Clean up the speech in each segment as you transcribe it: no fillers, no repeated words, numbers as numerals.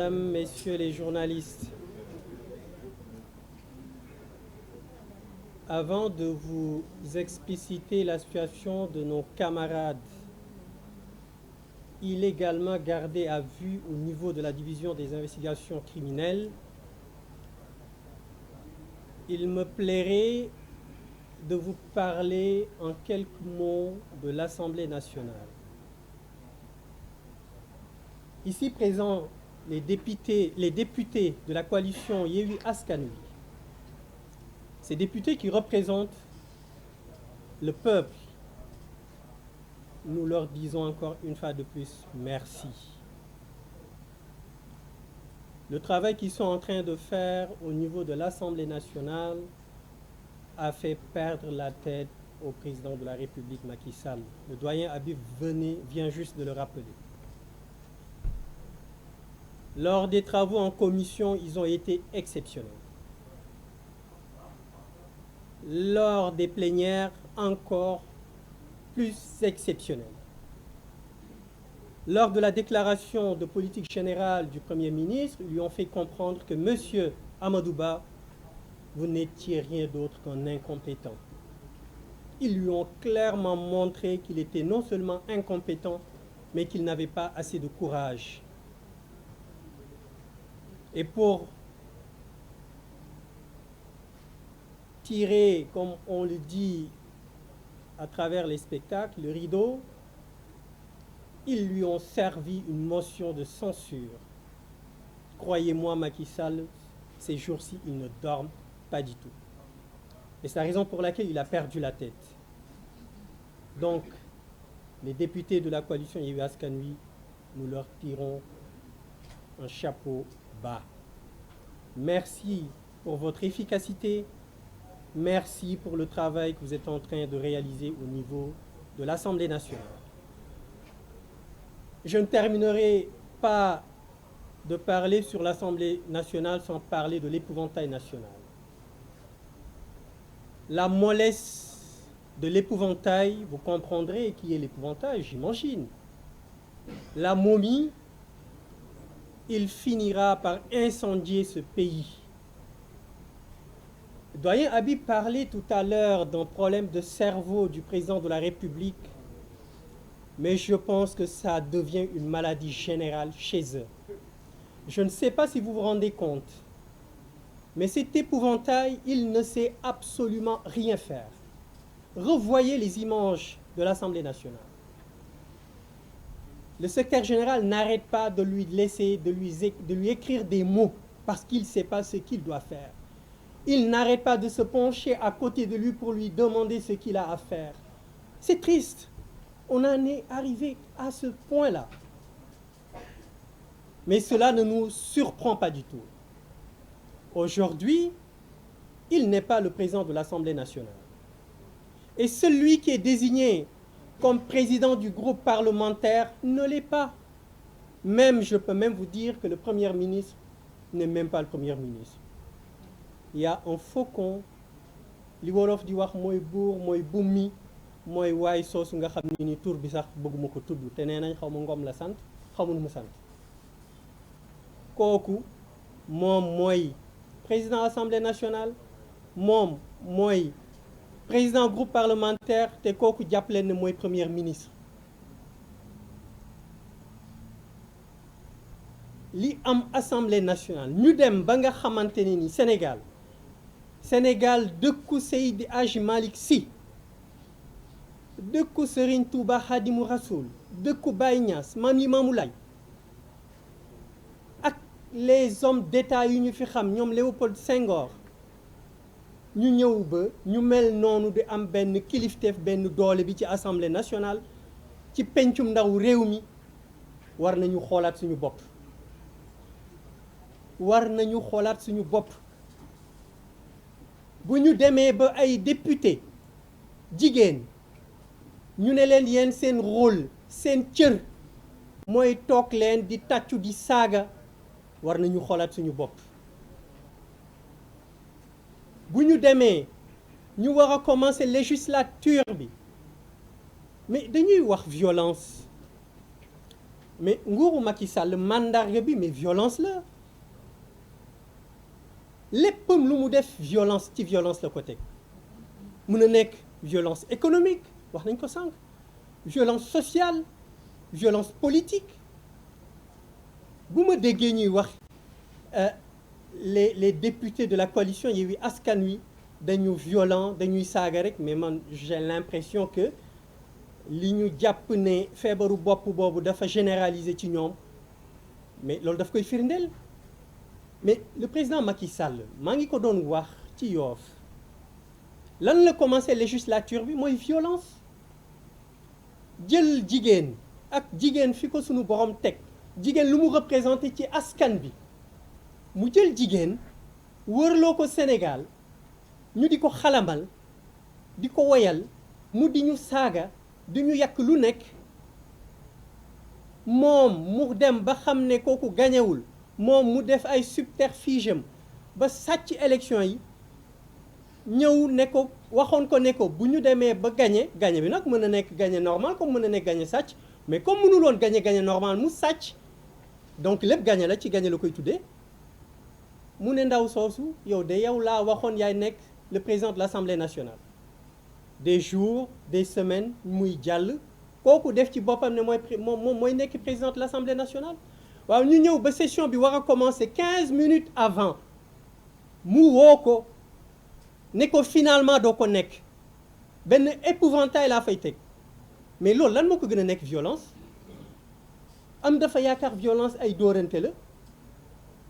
Mesdames, Messieurs les journalistes, avant de vous expliciter la situation de nos camarades illégalement gardés à vue au niveau de la division des investigations criminelles, il me plairait de vous parler en quelques mots de l'Assemblée nationale. Ici présents, les députés de la coalition Yewwi Askan Wi, ces députés qui représentent le peuple, nous leur disons encore une fois de plus merci. Le travail qu'ils sont en train de faire au niveau de l'Assemblée nationale a fait perdre la tête au président de la République, Macky Sall. Le doyen Habib vient juste de le rappeler. Lors des travaux en commission, ils ont été exceptionnels. Lors des plénières, encore plus exceptionnels. Lors de la déclaration de politique générale du Premier ministre, ils lui ont fait comprendre que M. Amadou Ba, vous n'étiez rien d'autre qu'un incompétent. Ils lui ont clairement montré qu'il était non seulement incompétent, mais qu'il n'avait pas assez de courage. Et pour tirer, comme on le dit à travers les spectacles, le rideau, ils lui ont servi une motion de censure. Croyez-moi, Macky Sall, ces jours-ci, il ne dort pas du tout. Et c'est la raison pour laquelle il a perdu la tête. Donc, les députés de la coalition Yewwi Askan Wi, nous leur tirons un chapeau bas. Merci pour votre efficacité. Merci pour le travail que vous êtes en train de réaliser au niveau de l'Assemblée nationale. Je ne terminerai pas de parler sur l'Assemblée nationale sans parler de l'épouvantail national. La mollesse de l'épouvantail, vous comprendrez qui est l'épouvantail, j'imagine. La momie, il finira par incendier ce pays. Le doyen Habib parlait tout à l'heure d'un problème de cerveau du président de la République, mais je pense que ça devient une maladie générale chez eux. Je ne sais pas si vous vous rendez compte, mais cet épouvantail, il ne sait absolument rien faire. Revoyez les images de l'Assemblée nationale. Le secrétaire général n'arrête pas de lui écrire des mots parce qu'il ne sait pas ce qu'il doit faire. Il n'arrête pas de se pencher à côté de lui pour lui demander ce qu'il a à faire. C'est triste. On en est arrivé à ce point-là. Mais cela ne nous surprend pas du tout. Aujourd'hui, il n'est pas le président de l'Assemblée nationale. Et celui qui est désigné comme président du groupe parlementaire ne l'est pas. Même, je peux même vous dire que le Premier ministre n'est même pas le Premier ministre. Il y a un faucon, li wolof di wax mooy buur mooy bummi mooy waay soosu nga xam ni tur bi sax bëgguma ko tudd te nee nañ xaw ma Ngom la sant xaw ma nu mu sant kooku moom mooy président assemblée nationale moom mooy président groupe parlementaire te kooku jàppale ne mooy premier ministre. Li am assemblée nationale ñu dem ba nga xamante ne ni Sénégal dëkku Seydi Hadji Malick Sy dëkku Serigne Touba Khadimou Rassoul dëkku Baye Niass Mame Limamou Laye ak les hommes d'État yu ñu fi xam ñoom Léopold Senghor ñu ñëw ba ñu mel noonu di am benn kilifteef benn doole bi ci assemblée nationale ci pencum ndaw réew mi war nañu xoolaat suñu bopp. Bu ñu demee ba ay député jigéen ñu ne leen yéen seen rôle seen cër mooy toog leen di tàccu di saaga war nañu xoolaat suñu bopp. Bu ñu demee ñu war a commencer législature bi mais dañuy wax violence mais nguuru Macky Sall mandarga bi mais violence la léppam lu mu def violence ci violence la ko teg mën a nekk violence économique wax nañ ko sànq violence sociale violence politique bu ma déggee ñuy wax les députés de la coalition Yewwi Askan Wi dañu violent dañuy saaga rek mais man j'ai l'impression que li ñu jàpp ne feebaru bopp boobu dafa généraliser ci ñoom mais loolu daf koy firndeel mais le président Macky Sall maa ngi ko doon wax ci Yoff lan la commencé législature bi mooy violence jël jigéen ak jigéen fi ko sunu borom teg jigéen lu mu représenté ci askan bi mu jël jigéen wërloo ko Sénégal ñu di ko xalamal di ko woyal mu di ñu saaga di ñu yàq lu nekk moom mu dem ba xam ne kooku gañewul moom mu def ay subterfuge am ba sàcc élection yi ñëw ne ko waxoon ko ne ko bu ñu demee ba gañe bi nag mën na nekk gañe normal comme mën na nekk gañe sàcc mais comme mënul woon gañe normal mu sàcc donc lépp gañe la ci gañe la koy tuddee mu ne ndaw soosu yow de yow laa waxoon yaay nekk le président de l'Assemblée nationale des jours des semaines muy jàll kooku def ci boppam ne moom mooy nekk président de l'Assemblée nationale waaw ñu ñëw ba session bi war a commencer 15 minutes avant mu woo ko ne ko finalement doo ko nekk benn épouvantail laa fay teg mais loolu lan moo ko gën a nekk violence am dafa yaakaar violence ay dóorante la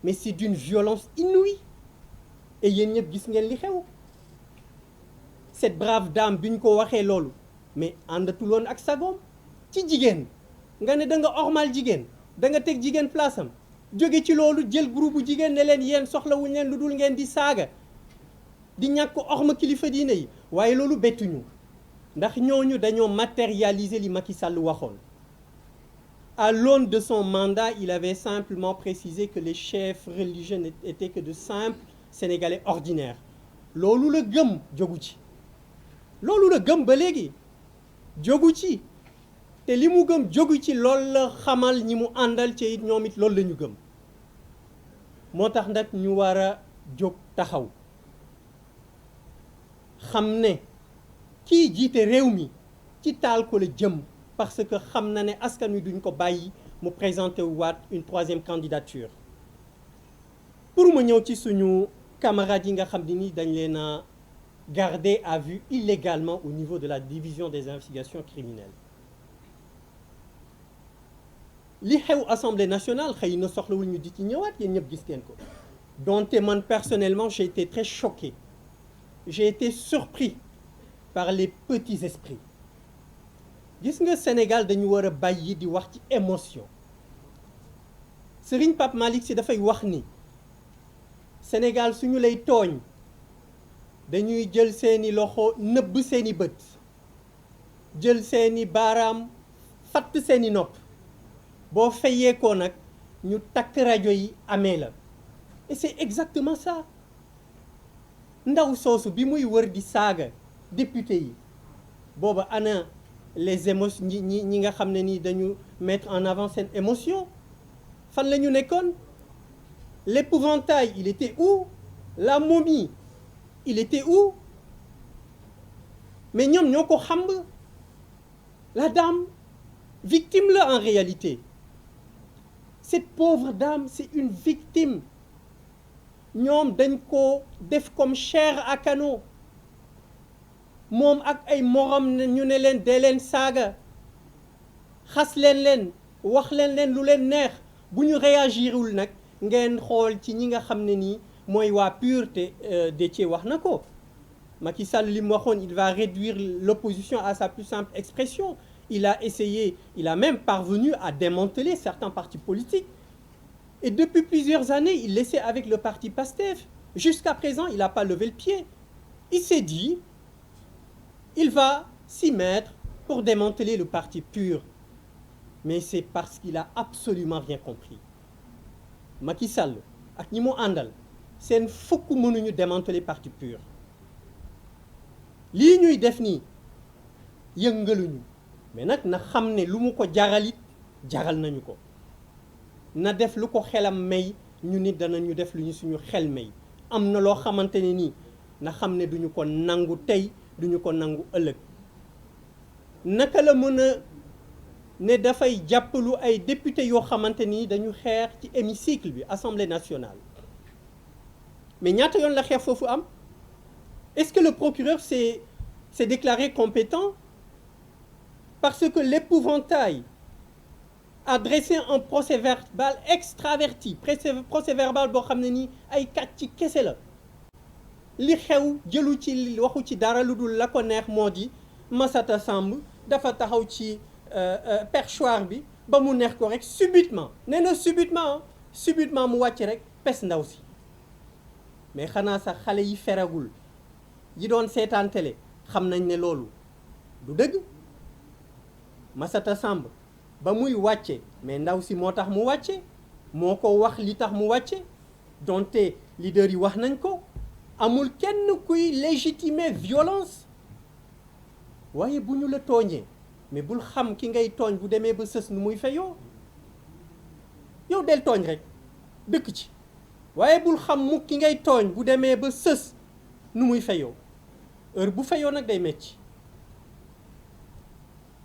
mais c'est d'une violence inouïe et yéen ñëpp gis ngeen li xew cette brave dame bi ñu ko waxee loolu mais àndatuloon ak sagoom ci jigéen nga ne da nga ormal jigéen da nga teg jigéen place am jóge ci loolu jël groupe bu jigéen ne leen yéen soxlawuñ leen lu dul ngeen di saaga di ñàkk orma kilifa diine yi waaye loolu bettuñu ndax ñooñu dañoo matérialiser li Macky Sall waxoon à l'aune de son mandat il avait simplement précisé que les chefs religieux n'étaient que de simples Sénégalais ordinaires loolu la gëm jógu ci loolu la gëm ba léegi jógu ci te li mu gëm jógu ci loolu la xamal ñi mu àndal ci it ñoom it loolu la ñu gëm moo tax nag ñu war a jóg taxaw xam ne kii jiite réew mi ci taal ko la jëm parce que xam na ne askan wi duñ ko bàyyi mu présenté waat une troisième candidature pour ma ñëw ci suñu camarades yi nga xam ne ni dañ leen a gardé à vue illégalement au niveau de la division des investigations criminelles li xew Assemblée nationale xëy na soxlawul ñu di ci ñëwaat yéen ñëpp gis ngeen ko donte man personnellement j'ai été très choqué j'ai été surpris par les petits esprits gis nga Sénégal dañu war a bàyyi di wax ci émotion Serigne Pape Malick Sy dafay wax ni Sénégal suñu lay tooñ dañuy jël seeni loxo nëbb seeni bët jël seeni baaraam fatt seeni nopp boo fayee ko nag ñu takk rajo yi amee la et c'est exactement ça ndaw soosu bi muy wër di saaga député yi booba ana les émotions ñi nga xam ne nii dañu mettre en avant seen émotion fan la ñu nekkoon l'épouvantail il était où la momie il était où mais ñoom ñoo ko xam la dame victime la en réalité cette pauvre dame c'est une victime ñoom dañ ko def comme chair à canon moom ak ay morom ñu ne leen dee leen saaga xas leen wax leen lu leen neex bu ñu réagirul nag ngeen xool ci ñi nga xam ne nii mooy waa PUR te Déthié wax na ko Macky Sall li mu waxoon il va réduire l'opposition à sa plus simple expression il a même parvenu à démanteler certains partis politiques et depuis plusieurs années il laissait avec le parti PASTEF jusqu'à présent il n'a pas levé le pied il s'est dit il va s'y mettre pour démanteler le parti PUR mais c'est parce qu'il a absolument rien compris Macky Sall ak ñi mu àndal seen fukk mënuñu démanteler parti PUR lii ñuy def nii yëngaluñu mais nag na xam ne lu mu ko jaralit jaral nañu ko na def lu ko xelam may ñu nit danañu def lu ñu suñu xel may am na loo xamante ne nii na xam ne duñu ko nangu tey duñu ko nangu ëllëg naka la mën a ne dafay jàppalu ay député yoo xamante ni dañu xeex ci hémicycle bi Assemblée nationale mais ñaata yoon la xeex foofu am est-ce que le procureur s'est déclaré compétent parce que l'épouvantail a dressé un procès verbal extraverti procès verbal boo xam ne nii ay kàcc ci kese la li xew jëlu ci waxu ci dara lu dul la ko neex moo di Massata Samb dafa taxaw ci perchoir bi ba mu neex ko rek subitement nee na subitement mu wàcc rek pes ndaw si mais xanaa sax xale yi feragul yi doon seetaan télé xam nañ ne loolu du dëgg Massata Samb ba muy wàcce mais ndaw si moo tax mu wàcce moo ko wax li tax mu wàcce donte leader yi wax nañ ko amul kenn kuy légitimer violence waaye bu ñu la tooñee mais bul xam ki ngay tooñ bu demee ba sës nu muy fayoo yow del tooñ rek dëkk ci waaye bul xam mu ki ngay tooñ bu demee ba sës nu muy fayoo heure bu fayoo nag day metti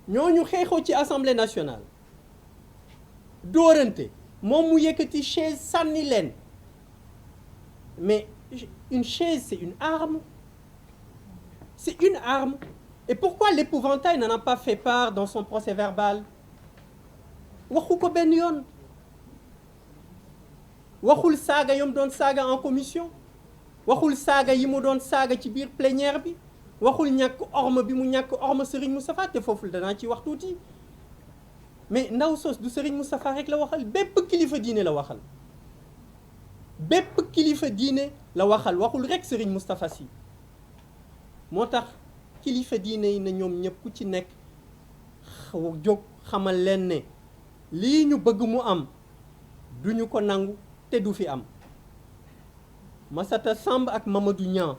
ñooñu xeexoo ci assemblée nationale dóorante moom mu yëkkati chaise sànni leen mais une chaise c'est une arme et pourquoi l'épouvantail n'en a pas fait part dans son procès verbal waxu ko benn yoon waxul saaga yom doon saaga en commission waxul saaga yi mu doon saaga ci biir plénière bi waxul ñàkk orma bi mu ñàkk orma Serigne Moustapha te foofu danaa ci wax tuuti mais ndaw sos du Serigne Moustapha rek la waxal bépp kilifa diine la waxal bépp kilifa diine la waxal waxul rek Serigne Moustapha Sy moo tax kilifa diine yi na ñoom ñëpp ku ci nekk jóg xamal leen ne lii ñu bëgg mu am duñu ko nangu te du fi am Massata Samb ak Mamadou Niang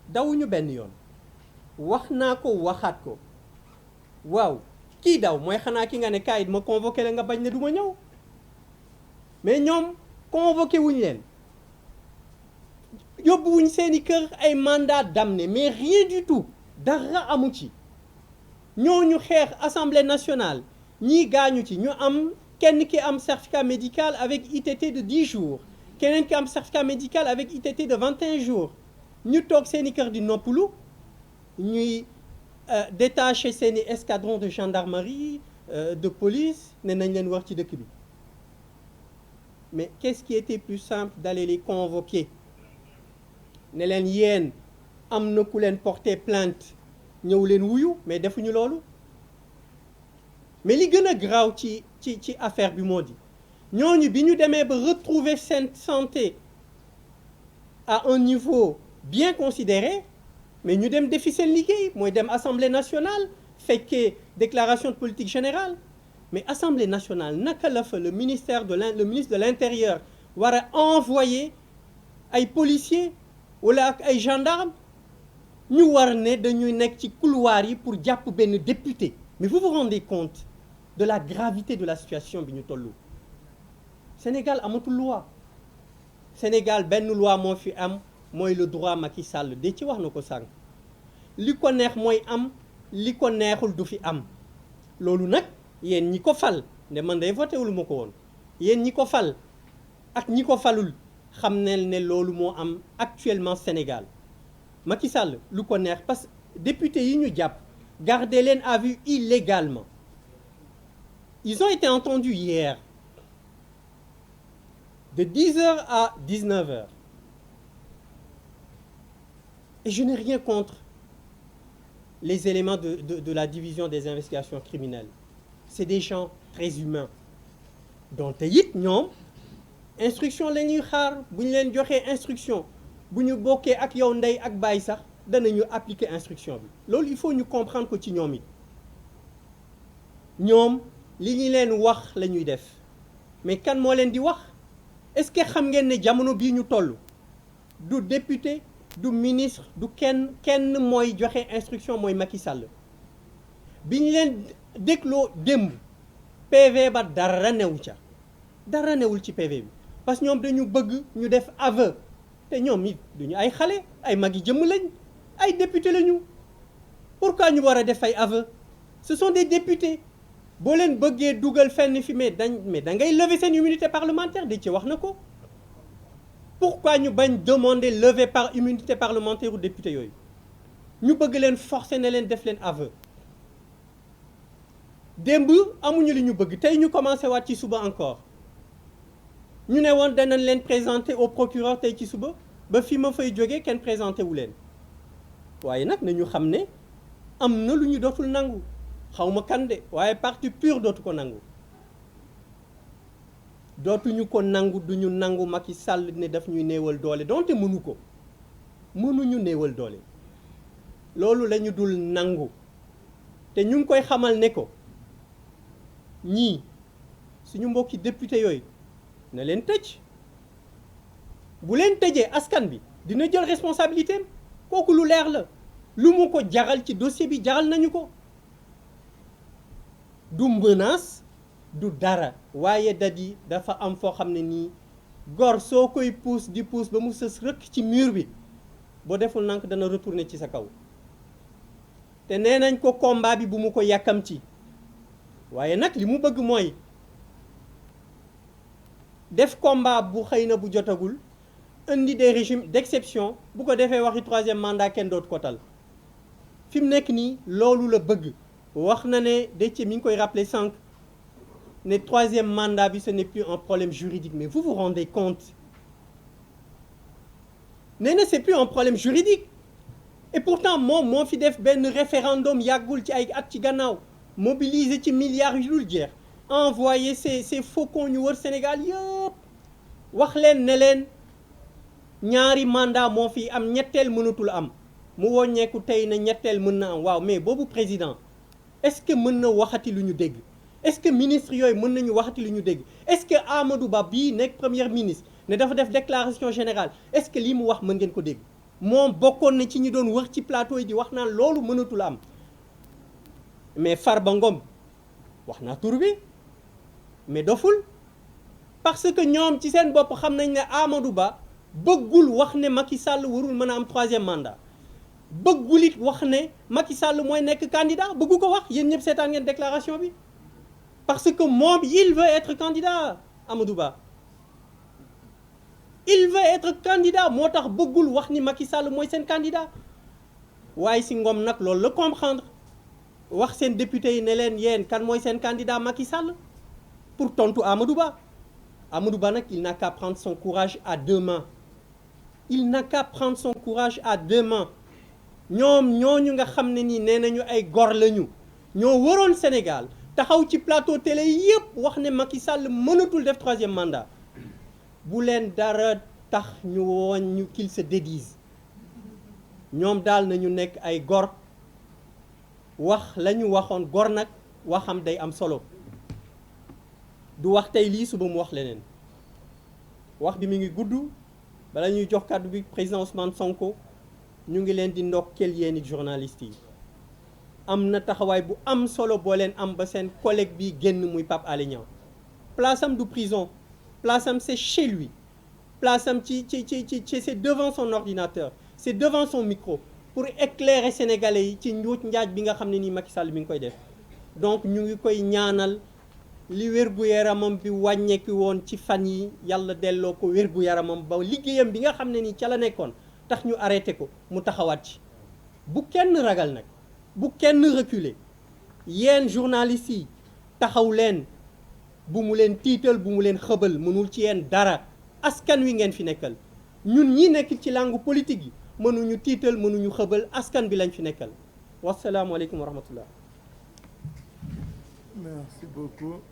dawuñu benn yoon wax naa ko waxaat ko waaw kii daw mooy xanaa ki nga ne kaayit ma convoqué la nga bañ ne du ma ñëw mais ñoom convoqué wuñ leen yóbbuwuñ seeni kër ay mandat d'amener mais rien du tout dara amu ci ñooñu xeex assemblée nationale ñii gaañu ci ñu am kenn ki am certificat médical avec ITT de 10 jours keneen ki am certificat médical avec ITT de 21 jours ñu toog seeni kër di noppalu ñuy détacher seeni escadron de gendarmerie de police ne nañ leen war ci dëkk bi mais qu'est-ce qui était plus simple d'aller les convoquer ne leen yéen am na ku leen porter plainte ñëw leen wuyu mais defuñu loolu mais li gën a graaw ci affaire bi moo di ñooñu bi ñu demee ba retrouver seen santé à un niveau bien considéré mais ñu dem defi seen liggéey mooy dem assemblée nationale fekkee déclaration de politique générale mais assemblée nationale naka la fa le ministre de l'intérieur war a envoyer ay policiers wala ak ay gendarmes ñu war ne dañuy nekk ci couloir yi pour jàpp benn député mais vous vous rendez compte de la gravité de la situation bi ñu tollu Sénégal amatul loi Sénégal benn loi moo fi am mooy le droit Macky Sall de ci wax na ko sànq li ko neex mooy am li ko neexul du fi am loolu nag yéen ñi ko fal ne man day voté wul ma ko woon yéen ñi ko fal ak ñi ko falul xam ne loolu moo am actuellement Sénégal Macky Sall lu ko neex parce que député yi ñu jàpp garder leen à vue illégalement ils ont été entendus hier de 10h à 19h et je n'ai rien contre les éléments de la division des investigations criminelles c'est des gens très humains donte it ñoom instruction la ñuy xaar bu ñu leen joxee instruction bu ñu bokkee ak yow ndey ak baay sax danañu appliquer instruction bi loolu il faut ñu comprendre ko ci ñoom it ñoom li ñu leen wax la ñuy def mais kan moo leen di wax est-ce que xam ngeen ne jamono bii ñu toll du député du ministre du kenn mooy joxe instruction mooy Macky Sall bi ñu leen dégloo démb PV ba dara newu ca dara newul ci PV bi parce que ñoom dañu bëgg ñu def aveu te ñoom it duñu ay xale ay mag yi jëmm lañ ay député lañu pourquoi ñu war a def ay aveu ce sont des députés boo leen bëggee dugal fenn fi mais da ngay lever seen immunité parlementaire di ci wax na ko pourquoi ñu bañ demander lever par immunité parlementaire u député yooyu ñu bëgg leen forcer ne leen def leen aveu démb amuñu li ñu bëgg tey ñu commencé waat ci suba encore ñu ne woon danañ leen présenter au procureur tey ci suba ba fi ma fay jógee kenn présenté wu leen waaye nag nañu xam ne am na lu ñu dootul nangu xawma kan de waaye parti pur dootu ko nangu dootuñu ko nangu duñu nangu Macky Sall ne daf ñuy néewal doole donte mënuñu néewal doole loolu la ñu dul nangu te ñu ngi koy xamal ne ko ñii suñu mbokki député yooyu na leen tëj bu leen tëjee askan bi dina jël responsabilité am kooku lu leer la lu mu ko jaral ci dossier bi jaral nañu ko du menace du dara waaye dadi dafa am foo xam ne nii gor soo koy puus di puus ba mu sës rëkk ci mur bi boo deful nank dana retourner ci sa kaw te nee nañ ko combat bi bu mu ko yàkkamti waaye nag li mu bëgg mooy def combat bu xëy na bu jotagul indi des régimes d'exception bu ko defee waxi troisième mandat kenn dootu ko tal fi mu nekk nii loolu la bëgg wax na ne Déthié mi ngi koy rappeler sànq ne troisième mandat bi ce n'est plus un problème juridique mais vous vous rendez compte nee na c'est plus un problème juridique et pourtant moom moo fi def benn référendum yàggul ci ay at ci gannaaw mobiliser ci milliards yu dul jeex envoyer ces faucons ñu wër Sénégal yëpp wax leen ne leen ñaari mandat moo fi am ñetteel mënatul am mu wàññeeku tey na ñetteel mën na am waaw mais boobu président est-ce que mën na waxati lu ñu dégg est-ce que ministre yooyu mën nañu waxati lu ñu dégg est-ce que Amadou Ba bii nekk premier ministre ne dafa def déclaration générale est-ce que lii mu wax mën ngeen ko dégg moom bokkoon na ci ñi doon wër ci plateau yi di wax naan loolu mënatul am mais Farba Ngom wax naa tur bi mais doful parce que ñoom ci seen bopp xam nañ ne Amadou Ba bëggul wax ne Macky Sall warul mën a am troisième mandat bëggul it wax ne Macky Sall mooy nekk candidat bëggu ko wax yéen ñëpp seetaan ngeen déclaration bi parce que moom il veut être candidat Amadou Ba il veut être candidat moo tax bëggul wax ni Macky Sall mooy seen candidat waaye si Ngom nag loolu la comprendre wax seen député yi ne leen yéen kan mooy seen candidat Macky Sall pour tontu Amadou Ba Amadou Ba nag il n'a qu'à prendre son courage à deux mains il n'a qu'à prendre son courage à deux mains ñoom ñooñu nga xam ne nii nee nañu ay gor lañu ñoo waroon Sénégal taxaw ci plateau télé yépp wax ne Macky Sall mënatul def troisième mandat bu leen dara tax ñu woon ñu qu'il se dédise ñoom daal nañu nekk ay gor wax la ñu waxoon gor nag waxam day am solo du wax tey lii suba mu wax leneen wax bi mi ngi gudd bala ñuy jox kàddu bi président Ousmane Sonko ñu ngi leen di ndokkeel yéen i journalistes yi am na taxawaay bu am solo boo leen am ba seen collègue bi génn muy Pape Alé Niang place am du prison place am c'est chez lui place am ci c'est devant son ordinateur c'est devant son micro pour éclairer sénégalais yi ci njuuj njaaj bi nga xam ne nii Macky Sall mi ngi koy def donc ñu ngi koy ñaanal li wér-gu-yaramam bi wàññeeku woon ci fan yi yàlla delloo ko wér-gu-yaramam ba liggéeyam bi nga xam ne nii ca la nekkoon tax ñu arrêté ko mu taxawaat ci bu kenn ragal nag bu kenn reculer yéen journalistes yi taxaw leen bu mu leen tiital bu mu leen xëbal mënul ci yéen dara askan wi ngeen fi nekkal ñun ñi nekk ci langue politique yi mënuñu tiital mënuñu xëbal askan bi lañ fi nekkal wasalaamualeykum wa rahmatullah. Merci beaucoup.